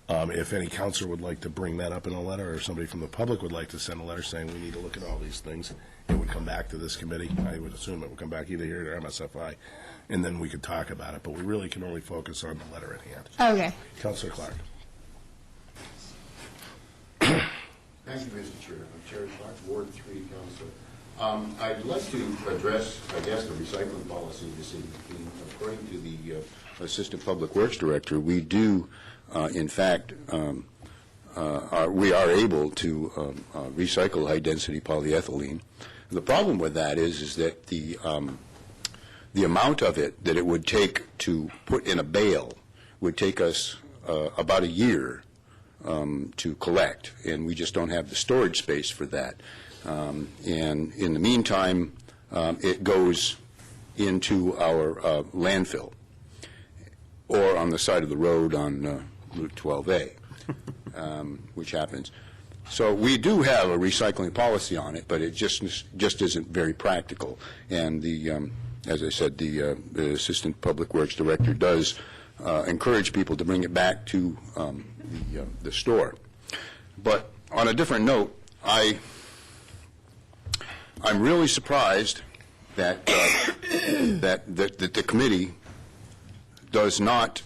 If any counselor would like to bring that up in a letter, or somebody from the public would like to send a letter saying we need to look at all these things, it would come back to this committee. I would assume it would come back either here or MSFI, and then we could talk about it. But we really can only focus on the letter at hand. Okay. Councilor Clark. Thank you, Mr. Chair. I'm Chair Clark, Ward 3 Councilor. I'd like to address, I guess, the recycling policy this evening. According to the Assistant Public Works Director, we do, in fact, we are able to recycle high-density polyethylene. The problem with that is that the amount of it that it would take to put in a bale would take us about a year to collect, and we just don't have the storage space for that. And in the meantime, it goes into our landfill or on the side of the road on Route 12A, which happens. So we do have a recycling policy on it, but it just isn't very practical. And the, as I said, the Assistant Public Works Director does encourage people to bring it back to the store. But on a different note, I'm really surprised that that the committee does not.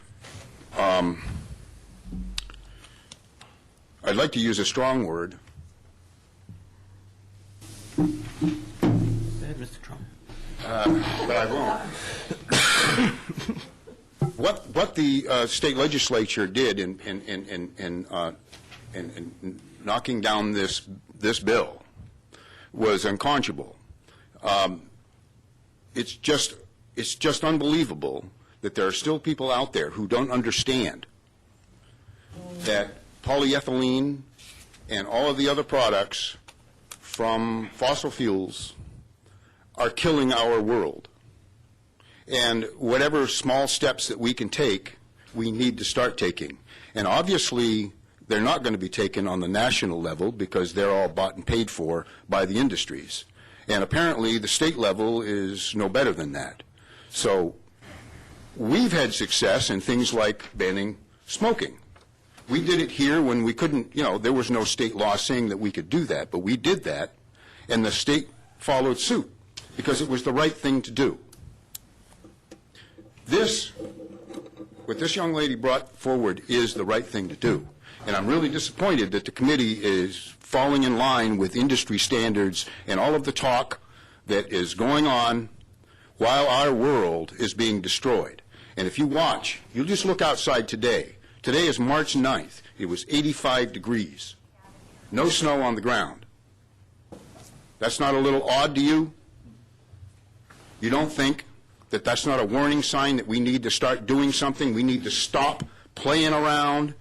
I'd like to use a strong word. Go ahead, Mr. Trump. But I won't. What the state legislature did in knocking down this bill was unconscionable. It's just unbelievable that there are still people out there who don't understand that polyethylene and all of the other products from fossil fuels are killing our world. And whatever small steps that we can take, we need to start taking. And obviously, they're not going to be taken on the national level because they're all bought and paid for by the industries. And apparently, the state level is no better than that. So we've had success in things like banning smoking. We did it here when we couldn't, there was no state law saying that we could do that, but we did that, and the state followed suit because it was the right thing to do. What this young lady brought forward is the right thing to do. And I'm really disappointed that the committee is falling in line with industry standards and all of the talk that is going on while our world is being destroyed. And if you watch, you just look outside today. Today is March 9th. It was 85 degrees. No snow on the ground. That's not a little odd to you? You don't think that that's not a warning sign that we need to start doing something? We need to stop playing around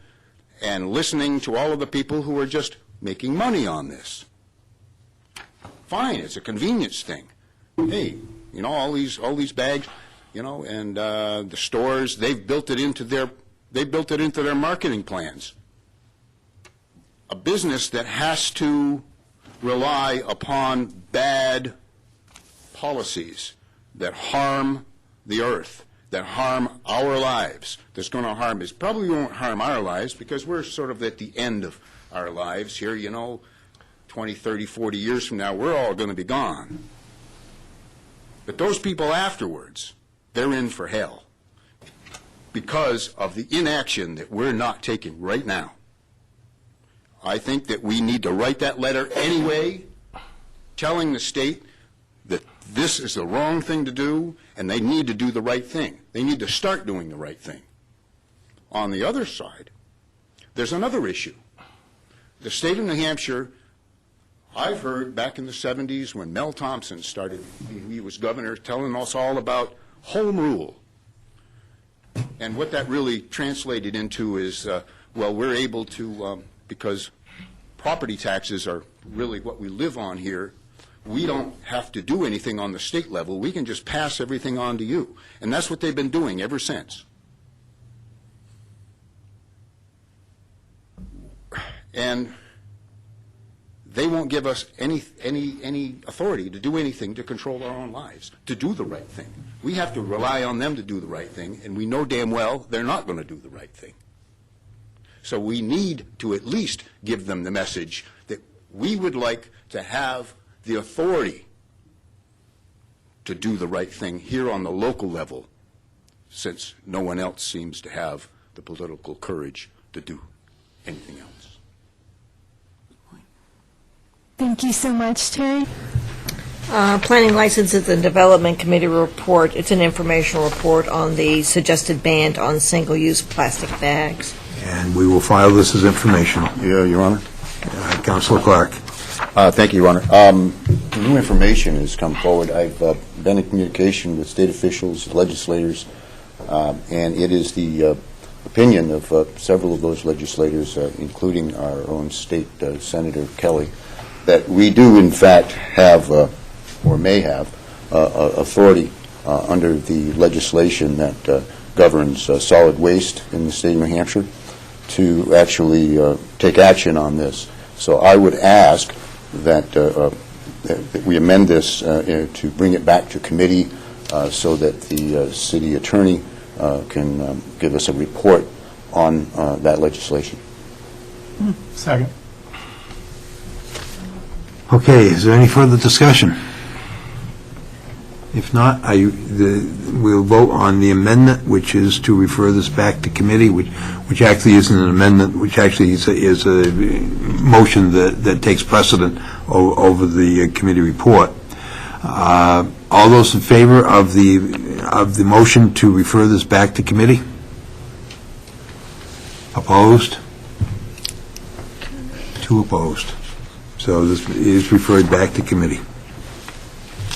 and listening to all of the people who are just making money on this. Fine, it's a convenience thing. Hey, all these bags, and the stores, they've built it into their marketing plans. A business that has to rely upon bad policies that harm the earth, that harm our lives, that's going to harm us. Probably won't harm our lives because we're sort of at the end of our lives here, 20, 30, 40 years from now, we're all going to be gone. But those people afterwards, they're in for hell because of the inaction that we're not taking right now. I think that we need to write that letter anyway, telling the state that this is the wrong thing to do, and they need to do the right thing. They need to start doing the right thing. On the other side, there's another issue. The state of New Hampshire, I've heard back in the 70s when Mel Thompson started, he was governor, telling us all about home rule. And what that really translated into is, we're able to, because property taxes are really what we live on here, we don't have to do anything on the state level. We can just pass everything on to you. And that's what they've been doing ever since. And they won't give us any authority to do anything to control our own lives, to do the right thing. We have to rely on them to do the right thing, and we know damn well they're not going to do the right thing. So we need to at least give them the message that we would like to have the authority to do the right thing here on the local level, since no one else seems to have the political courage to do anything else. Thank you so much, Terry. Planning Licenses and Development Committee report. It's an informational report on the suggested ban on single-use plastic bags. And we will file this as informational. Yeah, Your Honor. Councilor Clark. Thank you, Your Honor. New information has come forward. I've been in communication with state officials, legislators, and it is the opinion of several of those legislators, including our own state Senator Kelly, that we do, in fact, have or may have authority under the legislation that governs solid waste in the state of New Hampshire to actually take action on this. So I would ask that we amend this to bring it back to committee so that the city attorney can give us a report on that legislation. Second. Okay, is there any further discussion? If not, we'll vote on the amendment, which is to refer this back to committee, which actually isn't an amendment, which actually is a motion that takes precedent over the committee report. All those in favor of the motion to refer this back to committee? Opposed? 2 opposed. So this is referred back to committee.